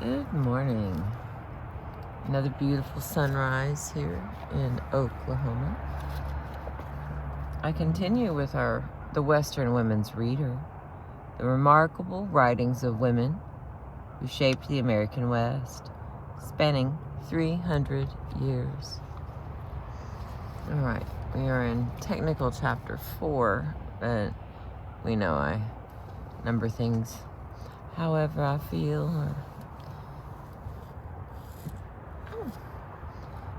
Good morning. Another beautiful sunrise here in Oklahoma. I continue with the Western Women's Reader, the remarkable writings of women who shaped the American West, spanning 300 years. All right, we are in technical chapter 4, but we know I number things however I feel.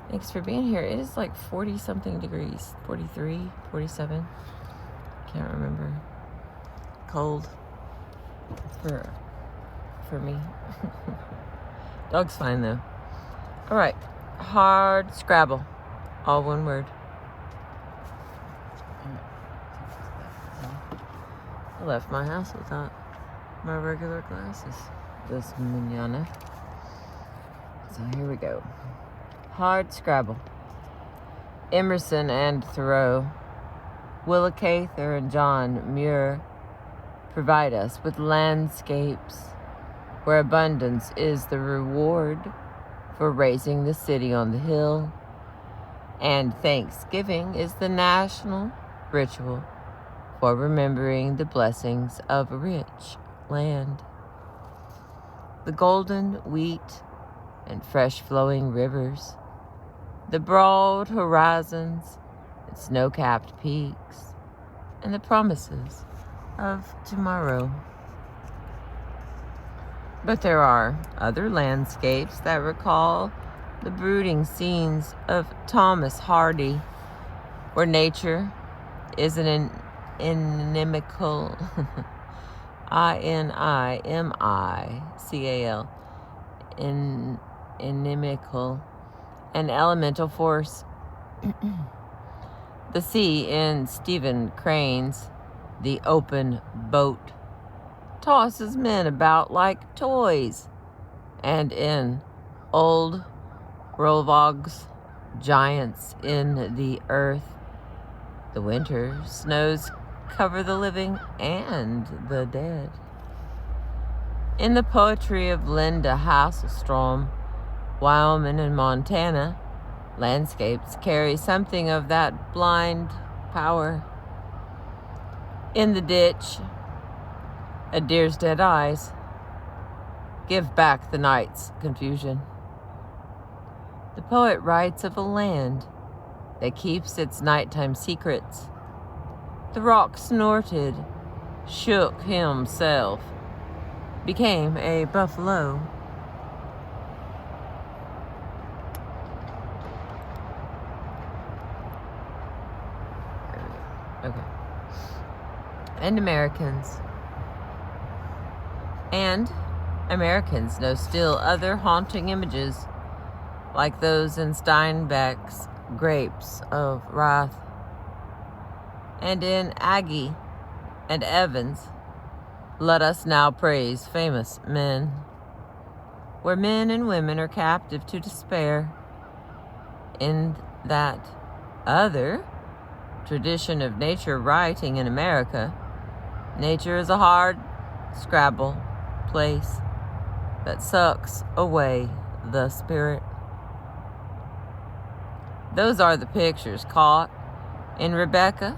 Thanks for being here. It is like 40 something degrees, 43, 47. Can't remember. Cold for me. Dog's fine though. All right. Hard Scrabble. All one word. I left my house without my regular glasses this mañana. So here we go. Hard Scrabble. Emerson and Thoreau, Willa Cather and John Muir provide us with landscapes where abundance is the reward for raising the city on the hill, and Thanksgiving is the national ritual for remembering the blessings of a rich land. The golden wheat and fresh flowing rivers, the broad horizons and snow-capped peaks, and the promises of tomorrow. But there are other landscapes that recall the brooding scenes of Thomas Hardy, where nature is an inimical, inimical, inimical, an elemental force. The sea in Stephen Crane's The Open Boat tosses men about like toys, and in Old Rolvog's Giants in the Earth, the winter snows cover the living and the dead. In the poetry of Linda Hasselstrom, Wyoming and Montana, landscapes carry something of that blind power. In the ditch, a deer's dead eyes give back the night's confusion. The poet writes of a land that keeps its nighttime secrets. The rock snorted, shook himself, became a buffalo. Okay. And Americans know still other haunting images, like those in Steinbeck's Grapes of Wrath, and in Aggie and Evans' Let Us Now Praise Famous Men, where men and women are captive to despair. In that other tradition of nature writing in America, nature is a hard Scrabble place that sucks away the spirit. Those are the pictures caught in Rebecca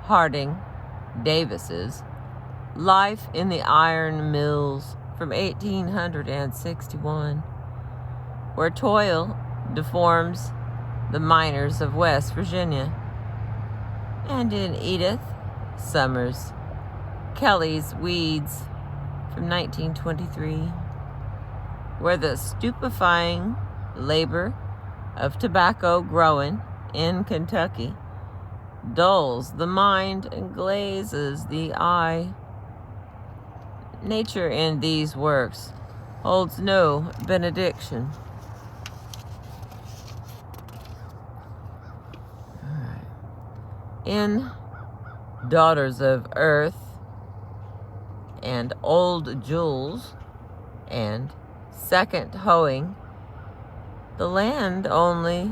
Harding Davis's Life in the Iron Mills from 1861, where toil deforms the miners of West Virginia, and in Edith Summers Kelly's Weeds from 1923, where the stupefying labor of tobacco growing in Kentucky dulls the mind and glazes the eye. Nature in these works holds no benediction. In Daughters of Earth and Old Jules and Second Hoeing, the land only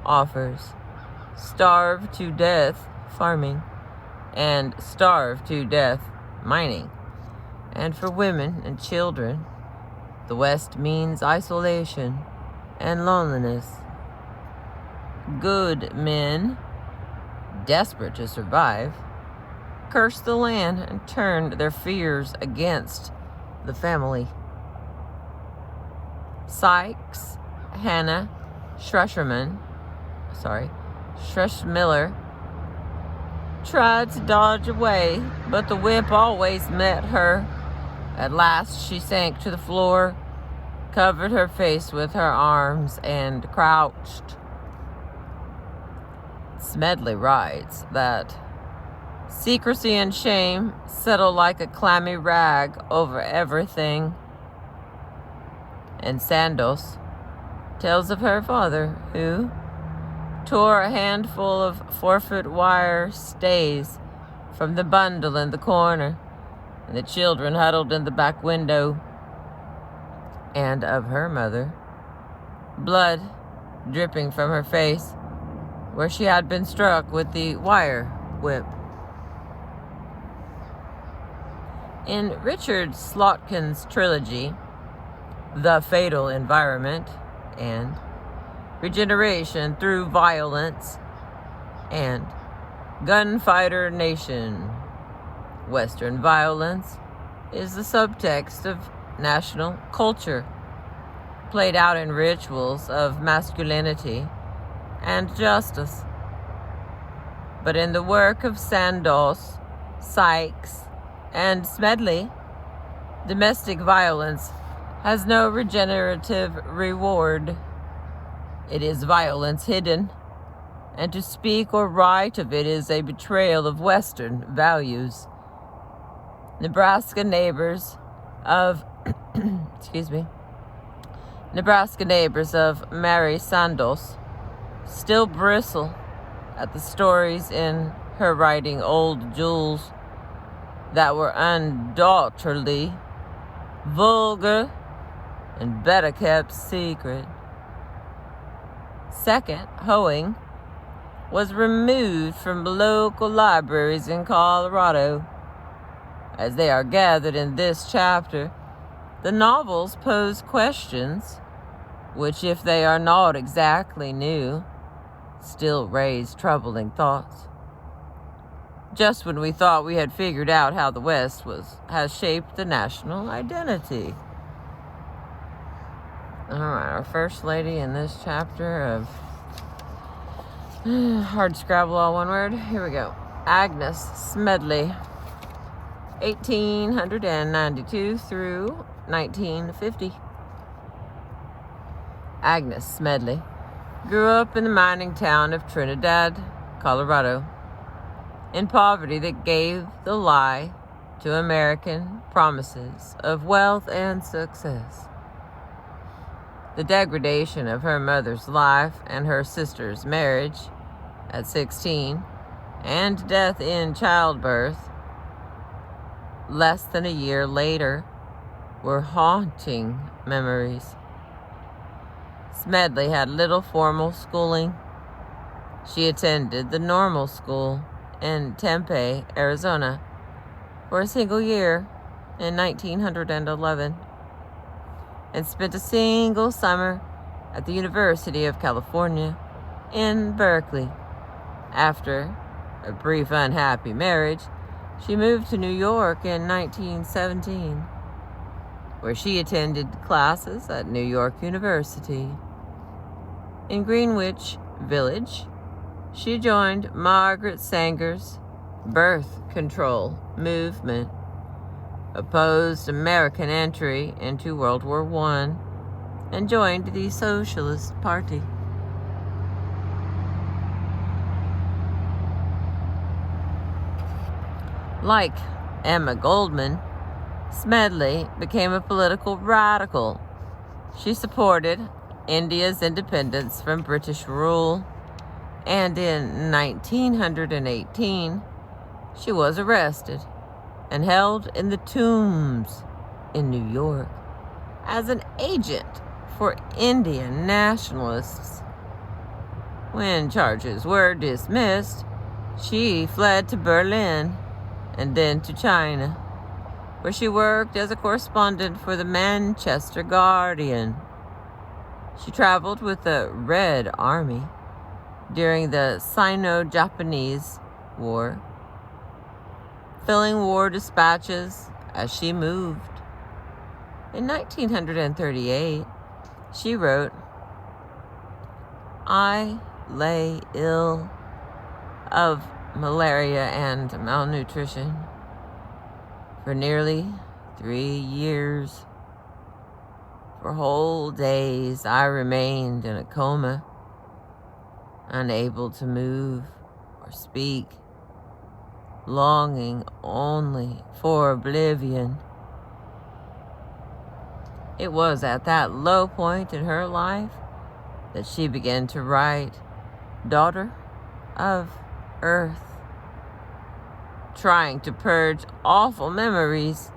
offers starve to death farming and starve to death mining, and for women and children, The West means isolation and loneliness. Good men, desperate to survive, cursed the land and turned their fears against the family. Sykes, Hannah, Schleiermacher tried to dodge away, but the whip always met her. At last she sank to the floor, covered her face with her arms, and crouched. Smedley writes that secrecy and shame settle like a clammy rag over everything. And Sandoz tells of her father, who tore a handful of 4-foot wire stays from the bundle in the corner, and the children huddled in the back window. And of her mother, blood dripping from her face, where she had been struck with the wire whip. In Richard Slotkin's trilogy, The Fatal Environment and Regeneration Through Violence and Gunfighter Nation, Western violence is the subtext of national culture, played out in rituals of masculinity and justice. But in the work of Sandoz, Sykes, and Smedley, domestic violence has no regenerative reward. It is violence hidden, and to speak or write of it is a betrayal of Western values. Nebraska neighbors of Mary Sandoz still bristle at the stories in her writing Old Jewels that were undoubtedly vulgar and better kept secret. Second, hoeing was removed from local libraries in Colorado. As they are gathered in this chapter, the novels pose questions which, if they are not exactly new, still raise troubling thoughts. Just when we thought we had figured out how the West has shaped the national identity. All right, our first lady in this chapter of Hard Scrabble, all one word. Here we go. Agnes Smedley, 1892 through 1950. Agnes Smedley grew up in the mining town of Trinidad, Colorado, in poverty that gave the lie to American promises of wealth and success. The degradation of her mother's life and her sister's marriage at 16 and death in childbirth less than a year later were haunting memories. Smedley had little formal schooling. She attended the normal school in Tempe, Arizona, for a single year in 1911, and spent a single summer at the University of California in Berkeley. After a brief unhappy marriage, she moved to New York in 1917, where she attended classes at New York University. In Greenwich Village, she joined Margaret Sanger's birth control movement, opposed American entry into World War I, and joined the Socialist Party. Like Emma Goldman, Smedley became a political radical. She supported India's independence from British rule, and in 1918, she was arrested and held in the Tombs in New York as an agent for Indian nationalists. When charges were dismissed, she fled to Berlin and then to China, where she worked as a correspondent for the Manchester Guardian. She traveled with the Red Army during the Sino-Japanese War, filling war dispatches as she moved. In 1938, she wrote, "I lay ill of malaria and malnutrition for nearly 3 years. For whole days I remained in a coma, unable to move or speak, longing only for oblivion." It was at that low point in her life that she began to write Daughter of Earth, trying to purge awful memories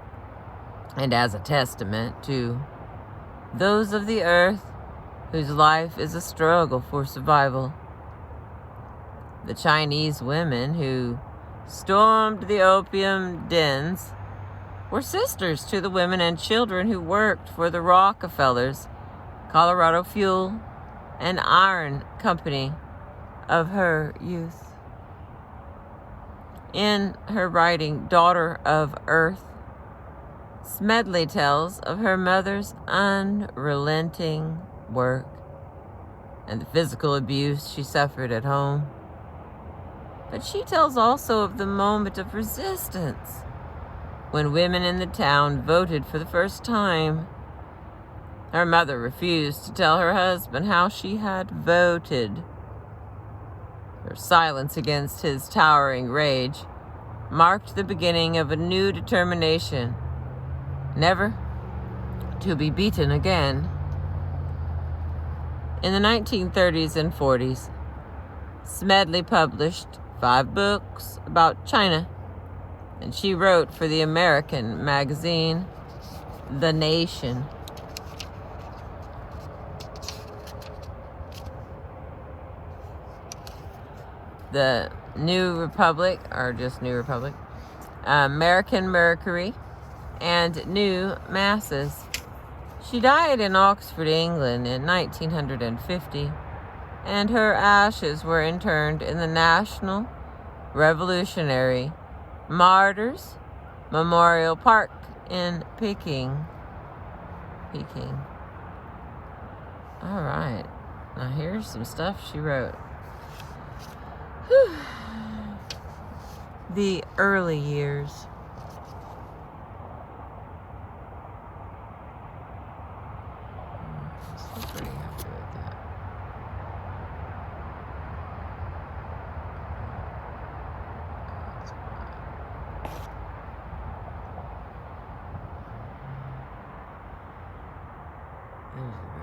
and as a testament to those of the earth whose life is a struggle for survival. The Chinese women who stormed the opium dens were sisters to the women and children who worked for the Rockefellers, Colorado Fuel, and Iron Company of her youth. In her writing Daughter of Earth, Smedley tells of her mother's unrelenting work and the physical abuse she suffered at home. But she tells also of the moment of resistance when women in the town voted for the first time. Her mother refused to tell her husband how she had voted. Her silence against his towering rage marked the beginning of a new determination, never to be beaten again. In the 1930s and 40s, Smedley published 5 books about China, and she wrote for the American magazine, The Nation. The New Republic, or just New Republic, American Mercury, and New Masses. She died in Oxford, England in 1950, and her ashes were interred in the National Revolutionary Martyrs Memorial Park in Peking. All right, now here's some stuff she wrote. Whew. The early years. I'm pretty happy with that.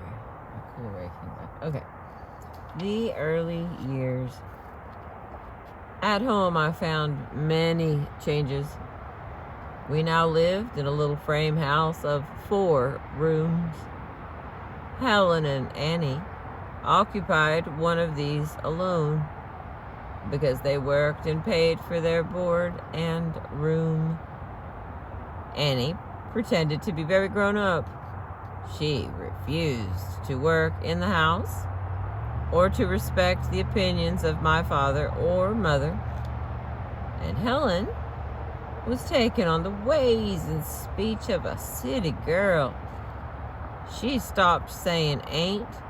There's a cool way I came back. Okay. The early years. At home, I found many changes. We now lived in a little frame house of 4 rooms. Helen and Annie occupied one of these alone because they worked and paid for their board and room. Annie pretended to be very grown up. She refused to work in the house or to respect the opinions of my father or mother. And Helen was taken on the ways and speech of a city girl. She stopped saying ain't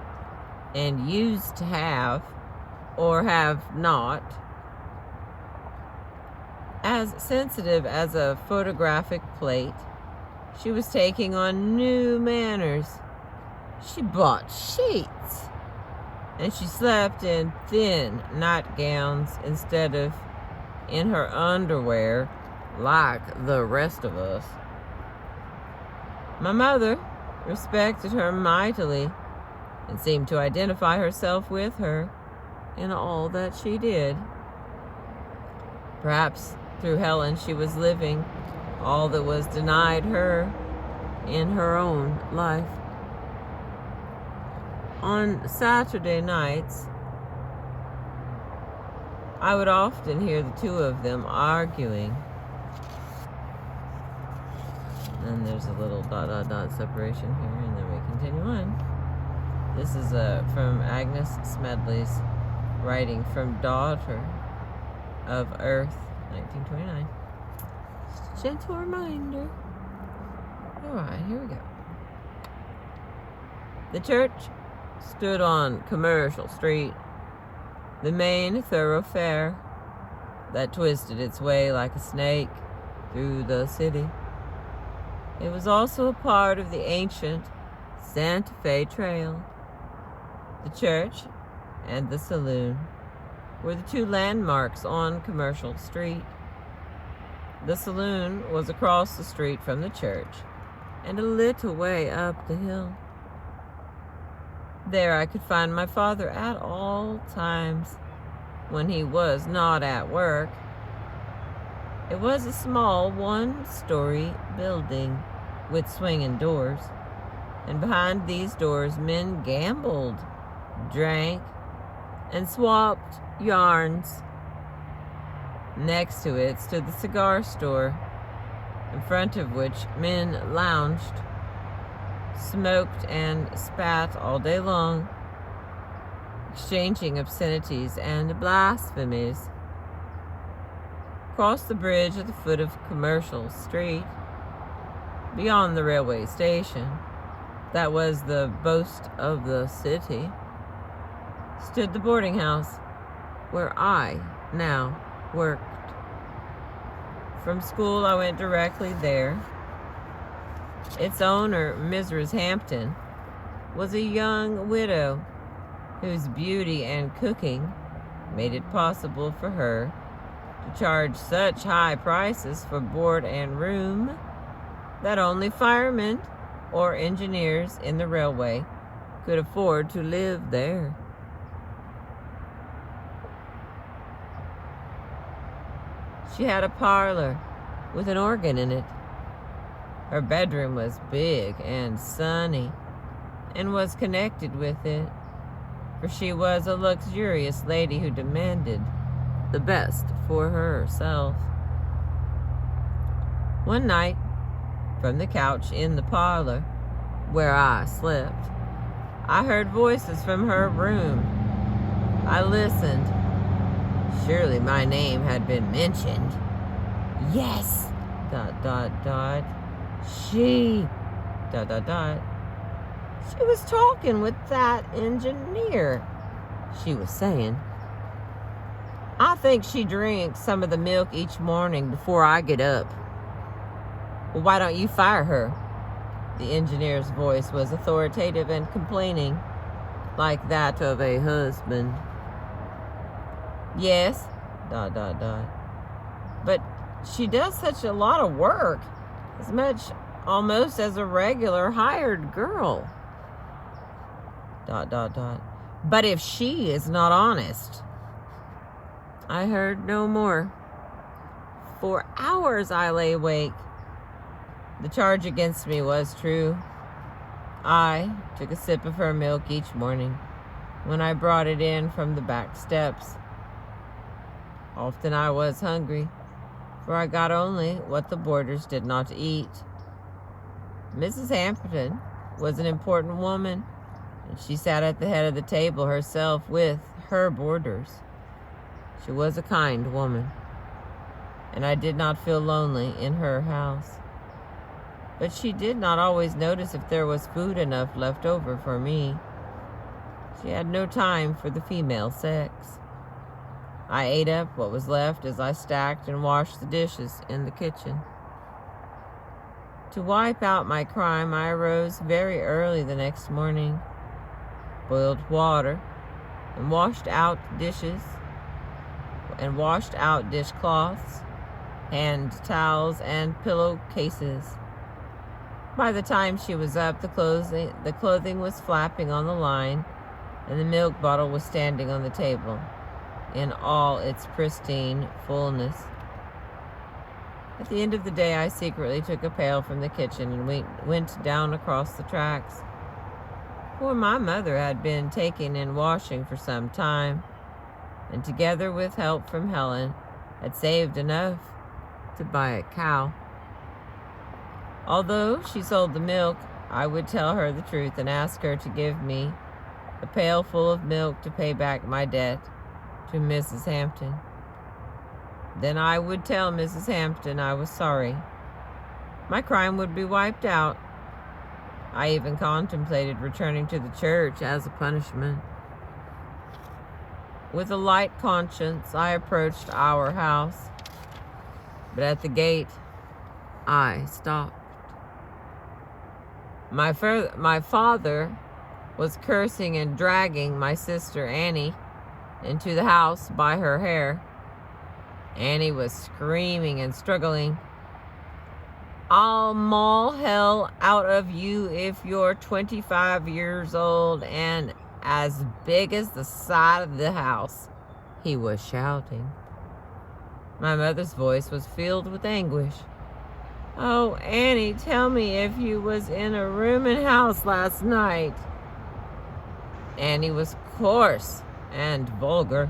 and used to have or have not. As sensitive as a photographic plate, she was taking on new manners. She bought sheets, and she slept in thin nightgowns instead of in her underwear like the rest of us. My mother respected her mightily and seemed to identify herself with her in all that she did. Perhaps through Helen she was living all that was denied her in her own life. On Saturday nights, I would often hear the two of them arguing. And there's a little ... separation here, and then we continue on. This is from Agnes Smedley's writing from Daughter of Earth, 1929. Just a gentle reminder. Alright, here we go. The church stood on Commercial Street, the main thoroughfare that twisted its way like a snake through the city. It was also a part of the ancient Santa Fe Trail. The church and the saloon were the two landmarks on Commercial Street. The saloon was across the street from the church and a little way up the hill. There I could find my father at all times when he was not at work. It was a small one-story building with swinging doors, and behind these doors men gambled, drank, and swapped yarns. Next to it stood the cigar store, in front of which men lounged, smoked, and spat all day long, exchanging obscenities and blasphemies. Across the bridge at the foot of Commercial Street, beyond the railway station, that was the boast of the city, stood the boarding house where I now worked. From school I went directly there. Its owner, Mrs. Hampton, was a young widow whose beauty and cooking made it possible for her to charge such high prices for board and room that only firemen or engineers in the railway could afford to live there. She had a parlor with an organ in it. Her bedroom was big and sunny and was connected with it, for she was a luxurious lady who demanded the best for herself. One night, from the couch in the parlor where I slept, I heard voices from her room. I listened. Surely my name had been mentioned. Yes, ... She ... She was talking with that engineer, she was saying. I think she drinks some of the milk each morning before I get up. Well, why don't you fire her? The engineer's voice was authoritative and complaining, like that of a husband. Yes, ... But she does such a lot of work, as much almost as a regular hired girl. ... But if she is not honest. I heard no more. For hours I lay awake. The charge against me was true. I took a sip of her milk each morning when I brought it in from the back steps. Often I was hungry, for I got only what the boarders did not eat. Mrs. Hampton was an important woman, and she sat at the head of the table herself with her boarders. She was a kind woman, and I did not feel lonely in her house. But she did not always notice if there was food enough left over for me. She had no time for the female sex. I ate up what was left as I stacked and washed the dishes in the kitchen. To wipe out my crime, I arose very early the next morning, boiled water, and washed out dishes, and washed out dishcloths, hand towels, and pillowcases. By the time she was up, the clothing was flapping on the line, and the milk bottle was standing on the table in all its pristine fullness. At the end of the day, I secretly took a pail from the kitchen and went down across the tracks, for my mother had been taking in washing for some time, and together with help from Helen, had saved enough to buy a cow. Although she sold the milk, I would tell her the truth and ask her to give me a pail full of milk to pay back my debt to Mrs. Hampton. Then I would tell Mrs. Hampton I was sorry. My crime would be wiped out. I even contemplated returning to the church as a punishment. With a light conscience, I approached our house, but at the gate, I stopped. My father was cursing and dragging my sister Annie into the house by her hair. Annie was screaming and struggling. "I'll maul hell out of you if you're 25 years old and as big as the side of the house," he was shouting. My mother's voice was filled with anguish. "Oh, Annie, tell me if you was in a rooming house last night." Annie was coarse and vulgar.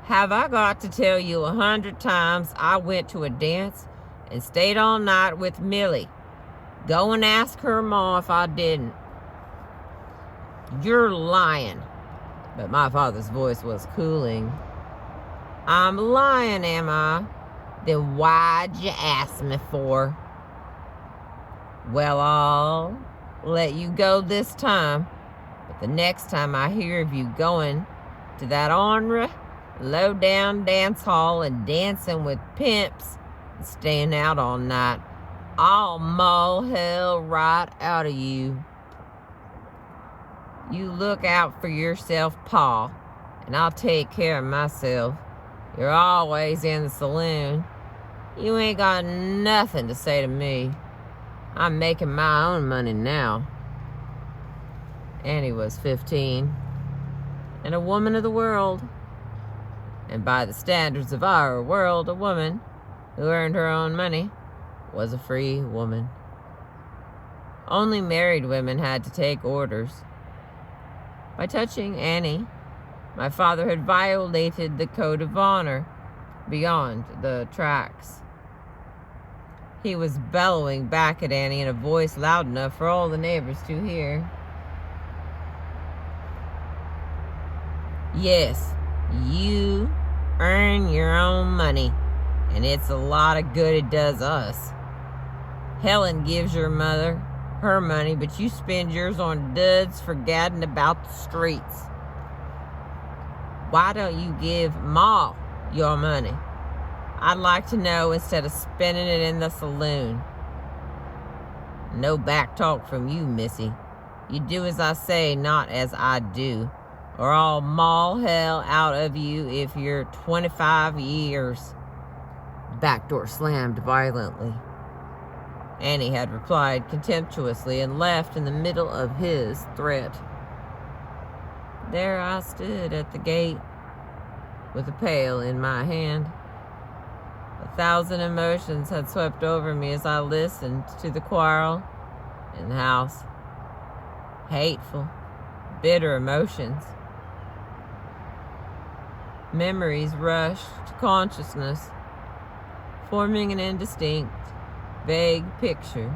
"Have I got to tell you 100 times I went to a dance and stayed all night with Millie? Go and ask her ma if I didn't." "You're lying." But my father's voice was cooling. "I'm lying, am I? Then why'd you ask me for?" "Well, I'll let you go this time, but the next time I hear of you going to that ornery, low-down dance hall and dancing with pimps and staying out all night, I'll maul hell right out of you. You look out for yourself, Pa, and I'll take care of myself. You're always in the saloon. You ain't got nothing to say to me. I'm making my own money now." Annie was 15 and a woman of the world. And by the standards of our world, a woman who earned her own money was a free woman. Only married women had to take orders. By touching Annie, my father had violated the code of honor beyond the tracks. He was bellowing back at Annie in a voice loud enough for all the neighbors to hear. "Yes, you earn your own money, and it's a lot of good it does us. Helen gives your mother her money, but you spend yours on duds for gadding about the streets. Why don't you give Ma your money? I'd like to know, instead of spending it in the saloon." "No back talk from you, Missy. You do as I say, not as I do, or I'll maul hell out of you if you're 25 years. The back door slammed violently. Annie had replied contemptuously and left in the middle of his threat. There I stood at the gate with a pail in my hand. 1,000 emotions had swept over me as I listened to the quarrel in the house. Hateful, bitter emotions. Memories rushed to consciousness, forming an indistinct, vague picture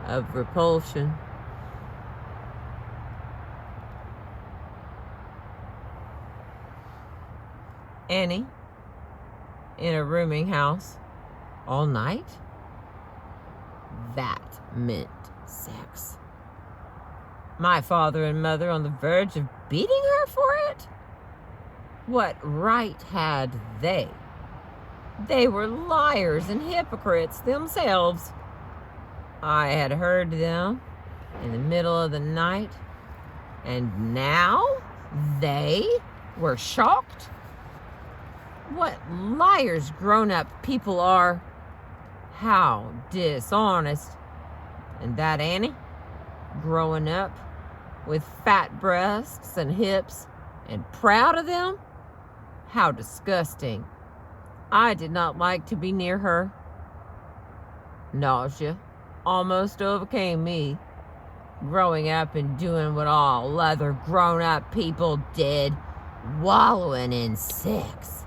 of repulsion. Annie, in a rooming house, all night? That meant sex. My father and mother on the verge of beating her for it? What right had they? They were liars and hypocrites themselves. I had heard them in the middle of the night, and now they were shocked? What liars grown-up people are. How dishonest. And that Annie, growing up with fat breasts and hips and proud of them? How disgusting. I did not like to be near her. Nausea almost overcame me, growing up and doing what all other grown-up people did, wallowing in sex.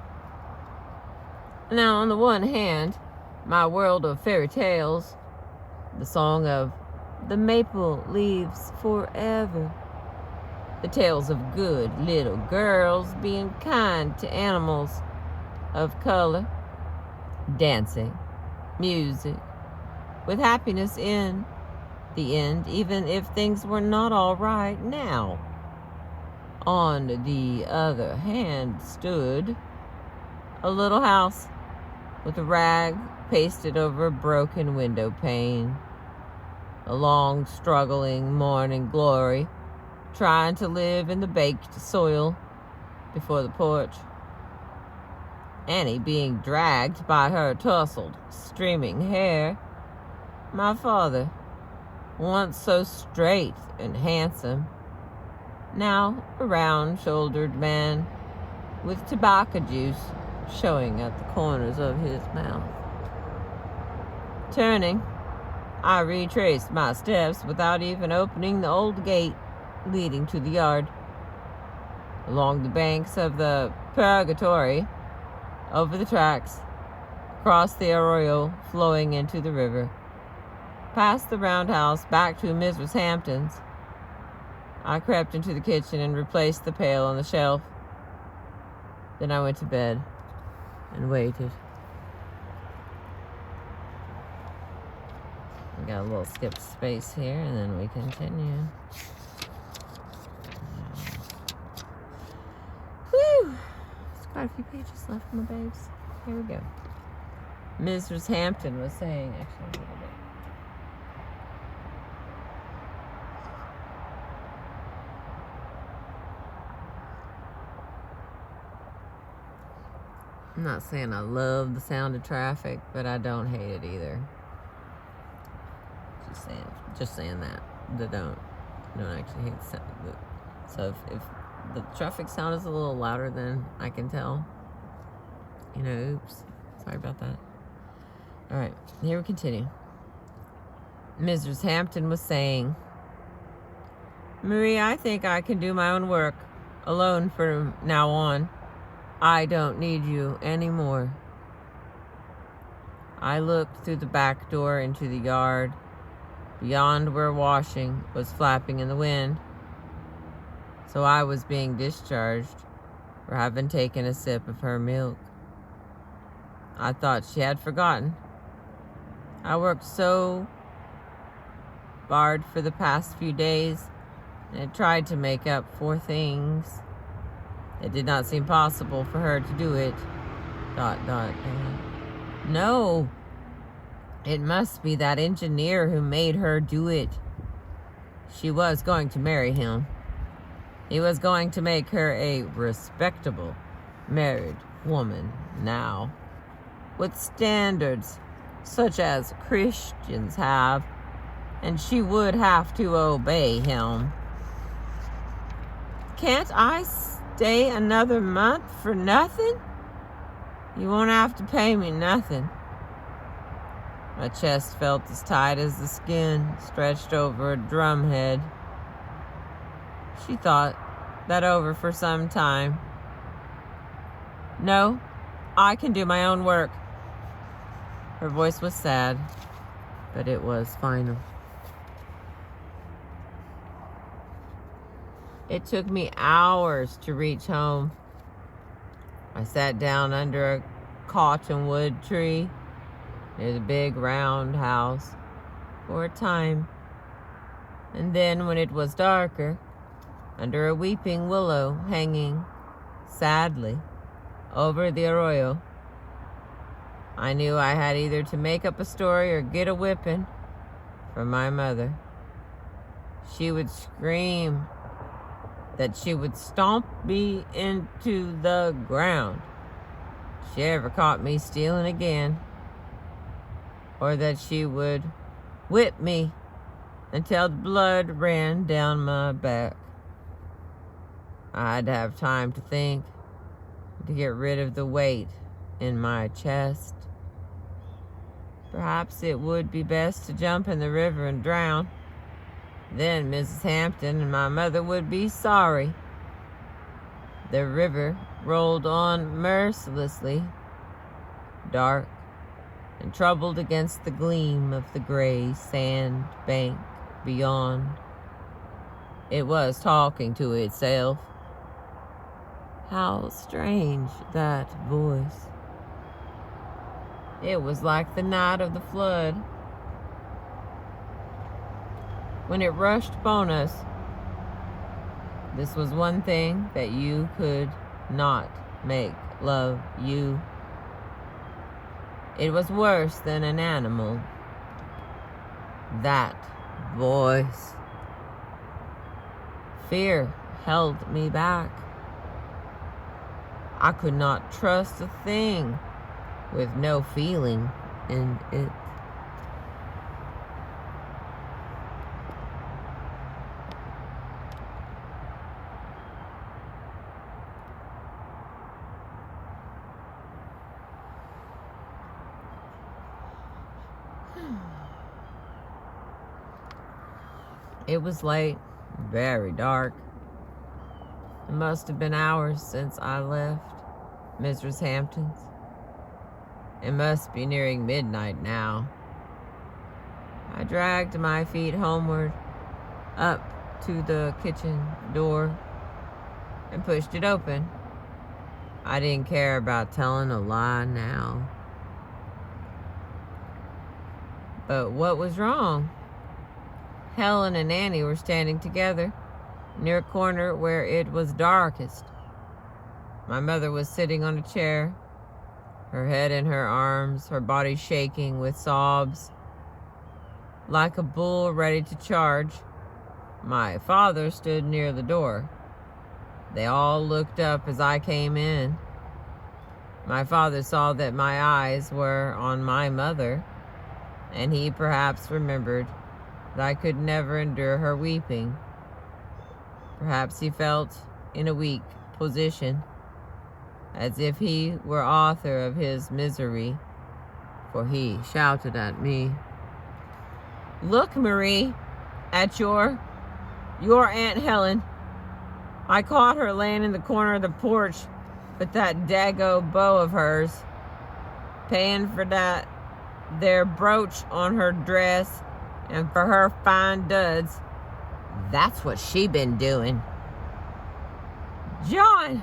Now, on the one hand, my world of fairy tales The song of the maple leaves forever. The tales of good little girls being kind to animals of color. Dancing, music, with happiness in the end, even if things were not all right now. On the other hand stood a little house with a rag pasted over a broken window pane. A long, struggling morning glory, trying to live in the baked soil before the porch. Annie being dragged by her tousled, streaming hair. My father, once so straight and handsome, now a round-shouldered man with tobacco juice showing at the corners of his mouth. Turning, I retraced my steps without even opening the old gate leading to the yard. Along the banks of the Purgatory, over the tracks, across the arroyo flowing into the river, past the roundhouse, back to Mrs. Hampton's. I crept into the kitchen and replaced the pail on the shelf. Then I went to bed and waited. We got a little skip space here, and then we continue. Whew! There's quite a few pages left, my babes. Here we go. Mrs. Hampton was saying, actually, a little bit. I'm not saying I love the sound of traffic, but I don't hate it either. Just saying that. I don't actually hate the sound. So if the traffic sound is a little louder than I can tell, oops. Sorry about that. All right, here we continue. Mrs. Hampton was saying, Marie, I think I can do my own work alone from now on. I don't need you anymore. I looked through the back door into the yard, beyond where washing was flapping in the wind. So I was being discharged for having taken a sip of her milk. I thought she had forgotten. I worked so hard for the past few days and had tried to make up for things. It did not seem possible for her to do it. ... No. It must be that engineer who made her do it. She was going to marry him. He was going to make her a respectable married woman now, with standards such as Christians have, and she would have to obey him. Can't I stay another month for nothing? You won't have to pay me nothing. My chest felt as tight as the skin stretched over a drumhead. She thought that over for some time. No, I can do my own work. Her voice was sad, but it was final. It took me hours to reach home. I sat down under a cottonwood tree near the big round house for a time. And then when it was darker, under a weeping willow hanging sadly over the arroyo, I knew I had either to make up a story or get a whipping from my mother. She would scream that she would stomp me into the ground if she ever caught me stealing again, or that she would whip me until the blood ran down my back. I'd have time to think, to get rid of the weight in my chest. Perhaps it would be best to jump in the river and drown. Then Mrs. Hampton and my mother would be sorry. The river rolled on mercilessly, dark and troubled against the gleam of the gray sand bank beyond. It was talking to itself. How strange that voice. It was like the night of the flood, when it rushed upon us. This was one thing that you could not make love you. It was worse than an animal. That voice. Fear held me back. I could not trust a thing with no feeling in it. It was late, very dark. It must have been hours since I left Mrs. Hampton's. It must be nearing midnight now. I dragged my feet homeward, up to the kitchen door, and pushed it open. I didn't care about telling a lie now. But what was wrong? Helen and Annie were standing together near a corner where it was darkest. My mother was sitting on a chair, her head in her arms, her body shaking with sobs, like a bull ready to charge. My father stood near the door. They all looked up as I came in. My father saw that my eyes were on my mother, and he perhaps remembered that I could never endure her weeping. Perhaps he felt in a weak position, as if he were author of his misery, for he shouted at me, "Look, Marie, at your Aunt Helen. I caught her laying in the corner of the porch with that dago beau of hers, paying for that there brooch on her dress and for her fine duds. That's what she been doing." "John,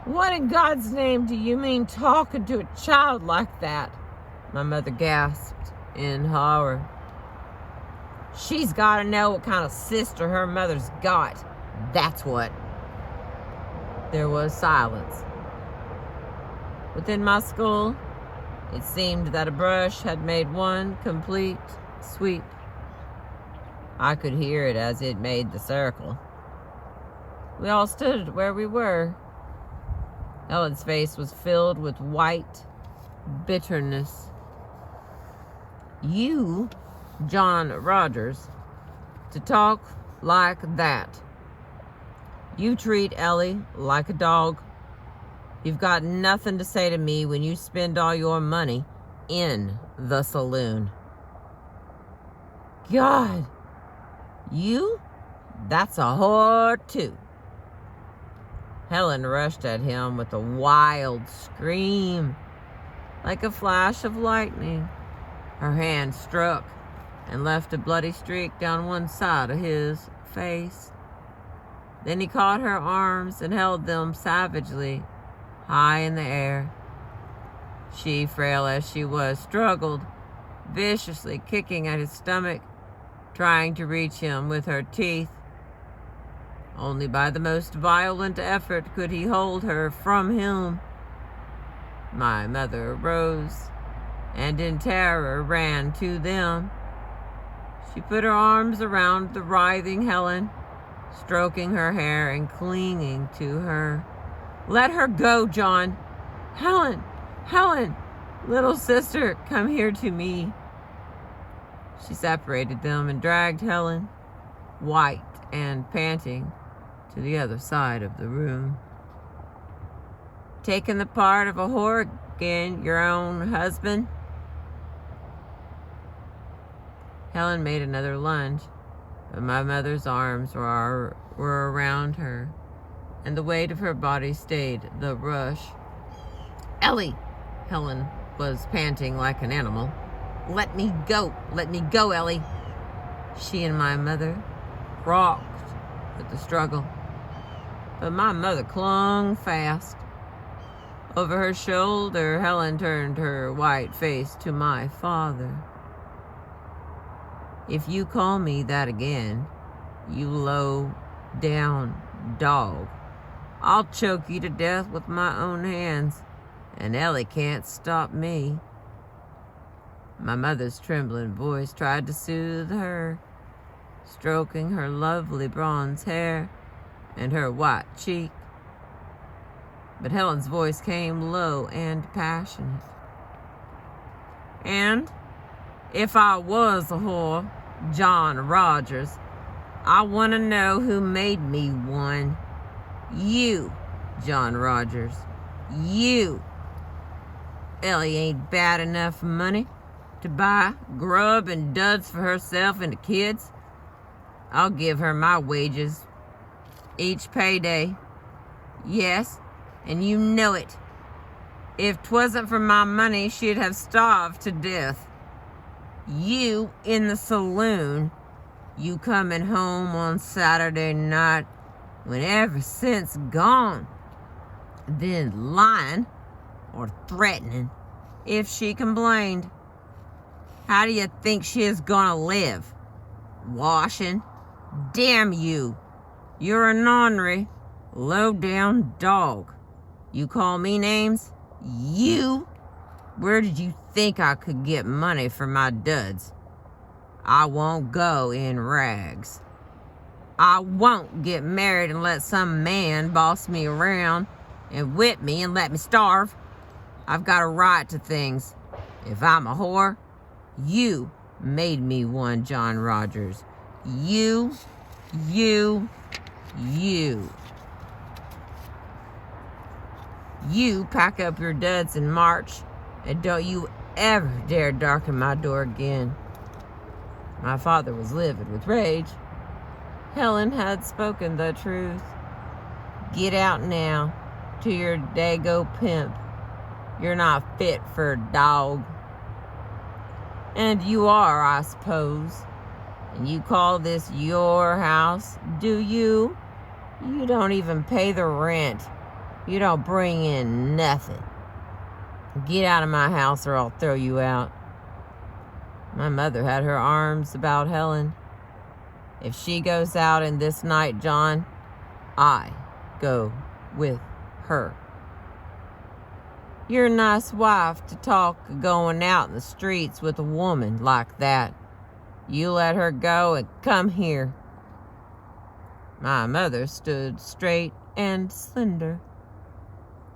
what in God's name do you mean talking to a child like that?" my mother gasped in horror. "She's got to know what kind of sister her mother's got. That's what." There was silence. Within my school, it seemed that a brush had made one complete sweep. I could hear it as it made the circle. We all stood where we were. Helen's face was filled with white bitterness. "You, John Rogers, to talk like that. You treat Ellie like a dog. You've got nothing to say to me when you spend all your money in the saloon. God, you? That's a whore too." Helen rushed at him with a wild scream, like a flash of lightning. Her hand struck and left a bloody streak down one side of his face. Then he caught her arms and held them savagely high in the air. She, frail as she was, struggled, viciously kicking at his stomach, trying to reach him with her teeth. Only by the most violent effort could he hold her from him. My mother arose and in terror ran to them. She put her arms around the writhing Helen, stroking her hair and clinging to her. "Let her go, John. Helen, Helen, little sister, come here to me." She separated them and dragged Helen, white and panting, to the other side of the room. "Taking the part of a whore again, your own husband?" Helen made another lunge, but my mother's arms were around her, and the weight of her body stayed the rush. "Ellie!" Helen was panting like an animal. Let me go, Ellie. She and my mother rocked with the struggle. But my mother clung fast. Over her shoulder, Helen turned her white face to my father. If you call me that again, you low down dog, I'll choke you to death with my own hands, and Ellie can't stop me. My mother's trembling voice tried to soothe her, stroking her lovely bronze hair and her white cheek. But Helen's voice came low and passionate. And if I was a whore, John Rogers, I want to know who made me one. You, John Rogers. You. Ellie ain't bad enough for money to buy grub and duds for herself and the kids. I'll give her my wages each payday. Yes, and you know it. If 'twasn't for my money, she'd have starved to death. You in the saloon, you coming home on Saturday night when every cent's gone, then lying or threatening if she complained. How do you think she is gonna live? Washing? Damn you. You're an ornery, low-down dog. You call me names? You? Where did you think I could get money for my duds? I won't go in rags. I won't get married and let some man boss me around and whip me and let me starve. I've got a right to things. If I'm a whore, you made me one, John Rogers. You. You pack up your duds and march, and don't you ever dare darken my door again. My father was livid with rage. Helen had spoken the truth. Get out now to your dago pimp. You're not fit for a dog. And you are, I suppose. And you call this your house, do you? You don't even pay the rent. You don't bring in nothing. Get out of my house or I'll throw you out. My mother had her arms about Helen. If she goes out in this night, John, I go with her. You're a nice wife to talk of going out in the streets with a woman like that. You let her go and come here. My mother stood straight and slender,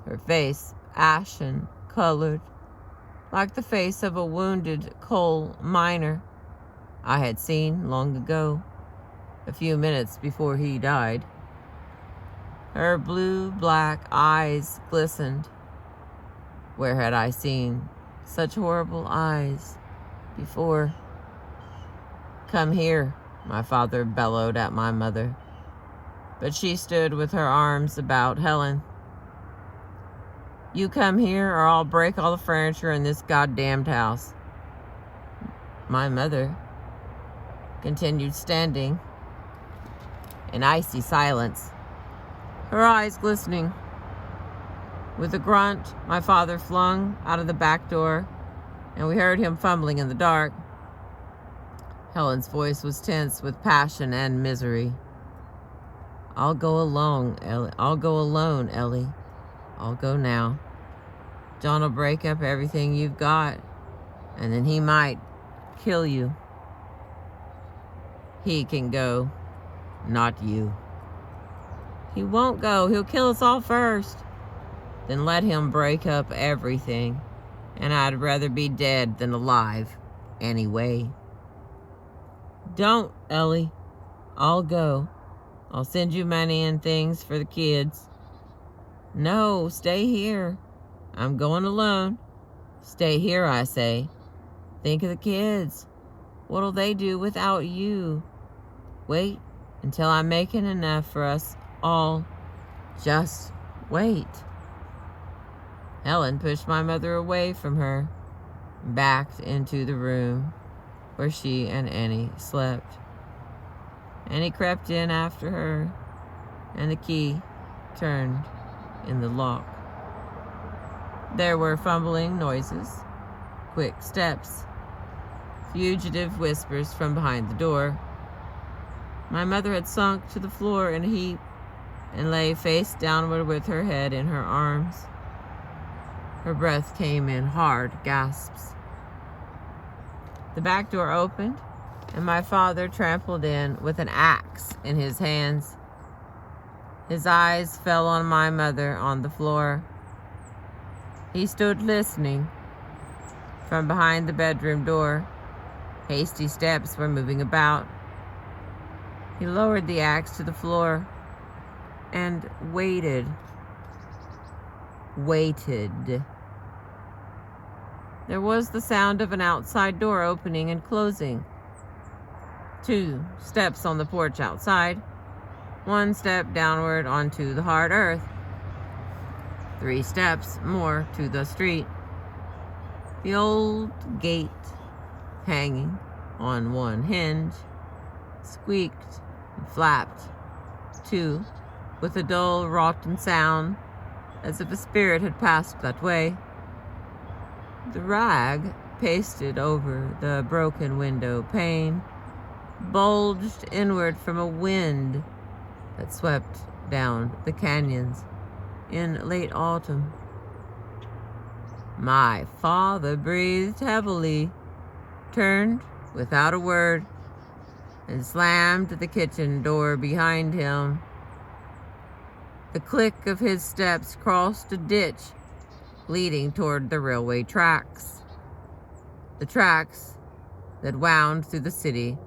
her face ashen-colored, like the face of a wounded coal miner I had seen long ago, a few minutes before he died. Her blue-black eyes glistened. Where had I seen such horrible eyes before? Come here, my father bellowed at my mother, but she stood with her arms about Helen. You come here or I'll break all the furniture in this goddamned house. My mother continued standing in icy silence, her eyes glistening. With a grunt, my father flung out of the back door, and we heard him fumbling in the dark. Helen's voice was tense with passion and misery. I'll go alone, Ellie. I'll go alone, Ellie. I'll go now. John will break up everything you've got, and then he might kill you. He can go, not you. He won't go. He'll kill us all first. Then let him break up everything, and I'd rather be dead than alive anyway. Don't, Ellie. I'll go. I'll send you money and things for the kids. No, stay here. I'm going alone. Stay here, I say. Think of the kids. What'll they do without you? Wait until I'm making enough for us all. Just wait. Helen pushed my mother away from her, backed into the room where she and Annie slept. Annie crept in after her, and the key turned in the lock. There were fumbling noises, quick steps, fugitive whispers from behind the door. My mother had sunk to the floor in a heap and lay face downward with her head in her arms. Her breath came in hard gasps. The back door opened, and my father trampled in with an axe in his hands. His eyes fell on my mother on the floor. He stood listening. From behind the bedroom door, hasty steps were moving about. He lowered the axe to the floor and waited. There was the sound of an outside door opening and closing. 2 steps on the porch outside. 1 step downward onto the hard earth. 3 steps more to the street. The old gate, hanging on one hinge, squeaked and flapped, too, with a dull, rotten sound, as if a spirit had passed that way. The rag pasted over the broken window pane bulged inward from a wind that swept down the canyons in late autumn. My father breathed heavily, turned without a word, and slammed the kitchen door behind him. The click of his steps crossed a ditch leading toward the railway tracks. The tracks that wound through the city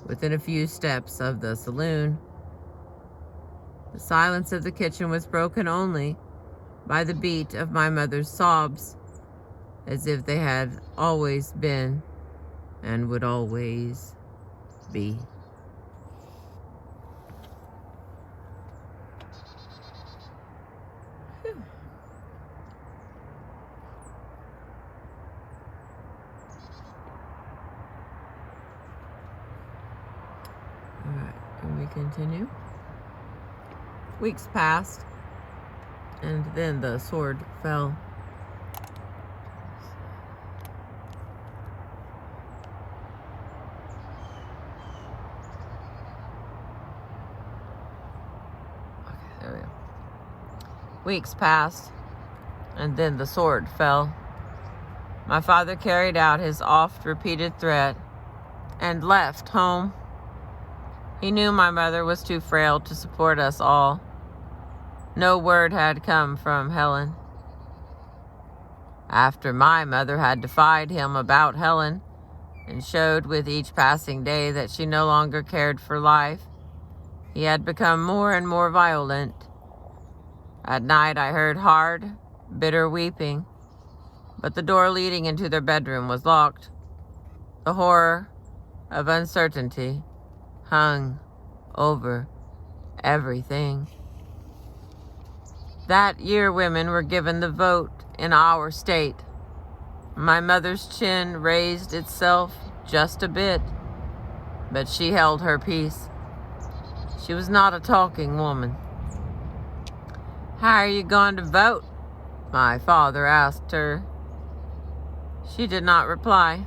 within a few steps of the saloon. The silence of the kitchen was broken only by the beat of my mother's sobs, as if they had always been and would always be. Alright, can we continue? Weeks passed, and then the sword fell. Okay, there we go. Weeks passed, and then the sword fell. My father carried out his oft-repeated threat and left home. He knew my mother was too frail to support us all. No word had come from Helen. After my mother had defied him about Helen and showed with each passing day that she no longer cared for life, he had become more and more violent. At night I heard hard, bitter weeping, but the door leading into their bedroom was locked. The horror of uncertainty hung over everything. That year women were given the vote in our state. My mother's chin raised itself just a bit, but she held her peace. She was not a talking woman. "How are you going to vote?" my father asked her. She did not reply.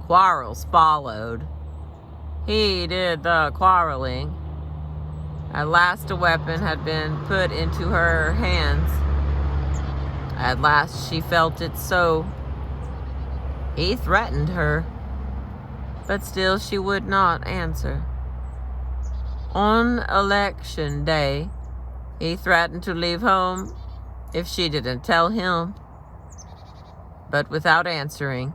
Quarrels followed. He did the quarreling. At last a weapon had been put into her hands. At last she felt it so. He threatened her, but still she would not answer. On election day, he threatened to leave home if she didn't tell him. But without answering,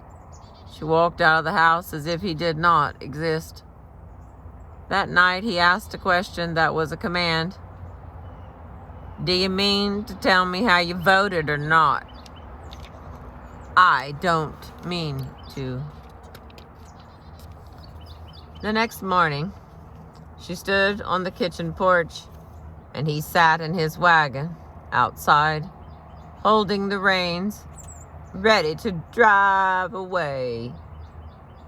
she walked out of the house as if he did not exist. That night he asked a question that was a command. "Do you mean to tell me how you voted or not?" "I don't mean to." The next morning, she stood on the kitchen porch, and he sat in his wagon outside. holding the reins, ready to drive away.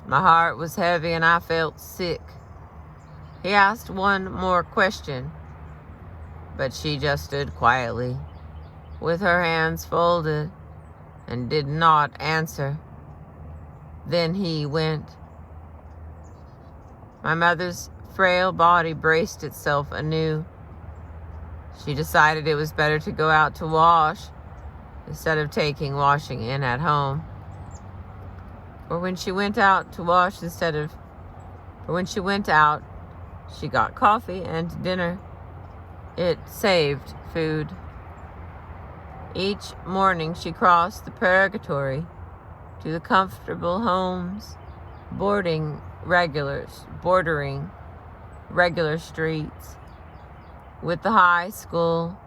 My heart was heavy and I felt sick. He asked one more question, but she just stood quietly, with her hands folded, and did not answer. Then he went. My mother's frail body braced itself anew. She decided it was better to go out to wash instead of taking washing in at home. Or when she went out, she got coffee and dinner. It saved food. Each morning she crossed the purgatory to the comfortable homes, bordering regular streets, with the high school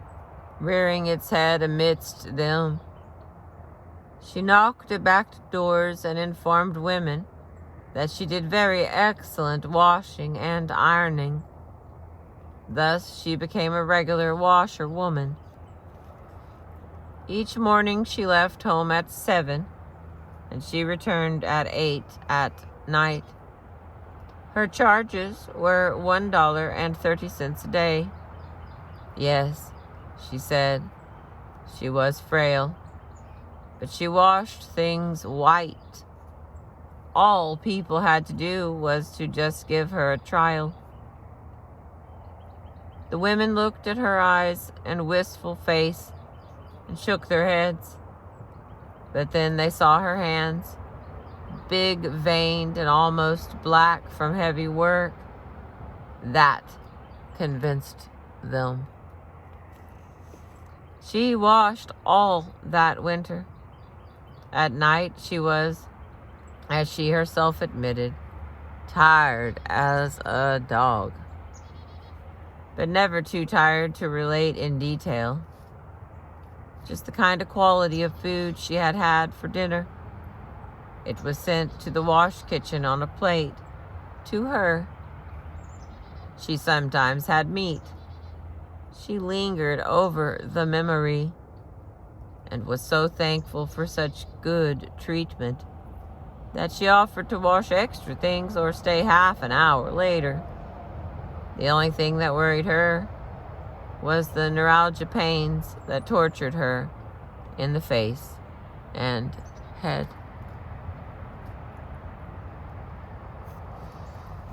rearing its head amidst them. She knocked at back doors and informed women that she did very excellent washing and ironing. Thus she became a regular washerwoman. Each morning she left home at 7, and she returned at 8 at night. Her charges were $1.30 a day. Yes, she said, she was frail, but she washed things white. All people had to do was to just give her a trial. The women looked at her eyes and wistful face and shook their heads. But then they saw her hands, big veined and almost black from heavy work. That convinced them. She washed all that winter. At night she was, as she herself admitted, tired as a dog, but never too tired to relate in detail. Just the kind of quality of food she had had for dinner. It was sent to the wash kitchen on a plate, to her. She sometimes had meat. She lingered over the memory and was so thankful for such good treatment that she offered to wash extra things or stay half an hour later. The only thing that worried her was the neuralgia pains that tortured her in the face and head.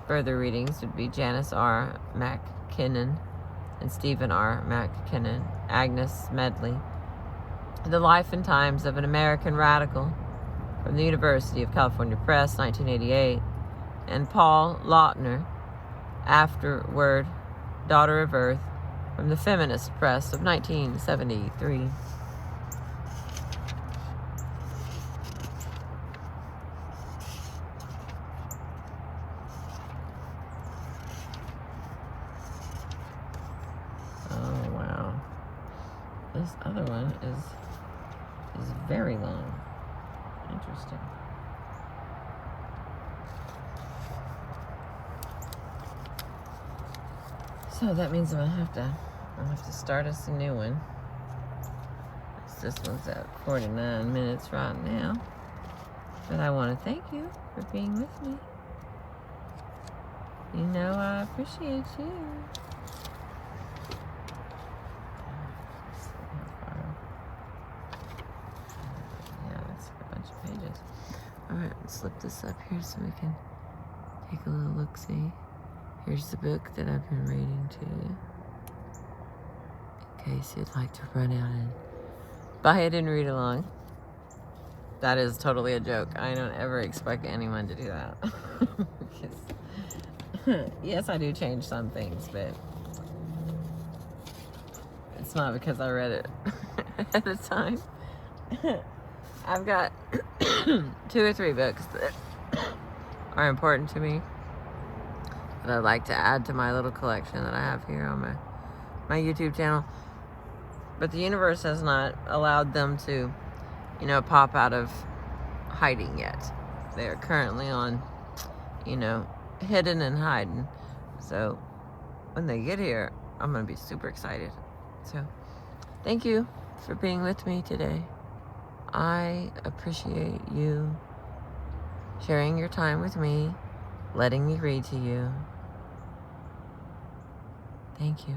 Further readings would be Janice R. McKinnon and Stephen R. McKinnon, Agnes Medley, The Life and Times of an American Radical, from the University of California Press, 1988, and Paul Lautner, Afterward, Daughter of Earth, from the Feminist Press of 1973. Oh, wow. This other one is very long. Interesting. So that means I'll have to start us a new one. This one's at 49 minutes right now. But I want to thank you for being with me. You know I appreciate you. Alright, let's slip this up here so we can take a little look-see. Here's the book that I've been reading to you, in case you'd like to run out and buy it and read along. That is totally a joke. I don't ever expect anyone to do that. Yes, I do change some things, but it's not because I read it at the time. I've got 2 or 3 books that are important to me that I'd like to add to my little collection that I have here on my YouTube channel. But the universe has not allowed them to, pop out of hiding yet. They're currently on, hidden and hiding. So when they get here, I'm going to be super excited. So thank you for being with me today. I appreciate you sharing your time with me, letting me read to you. Thank you.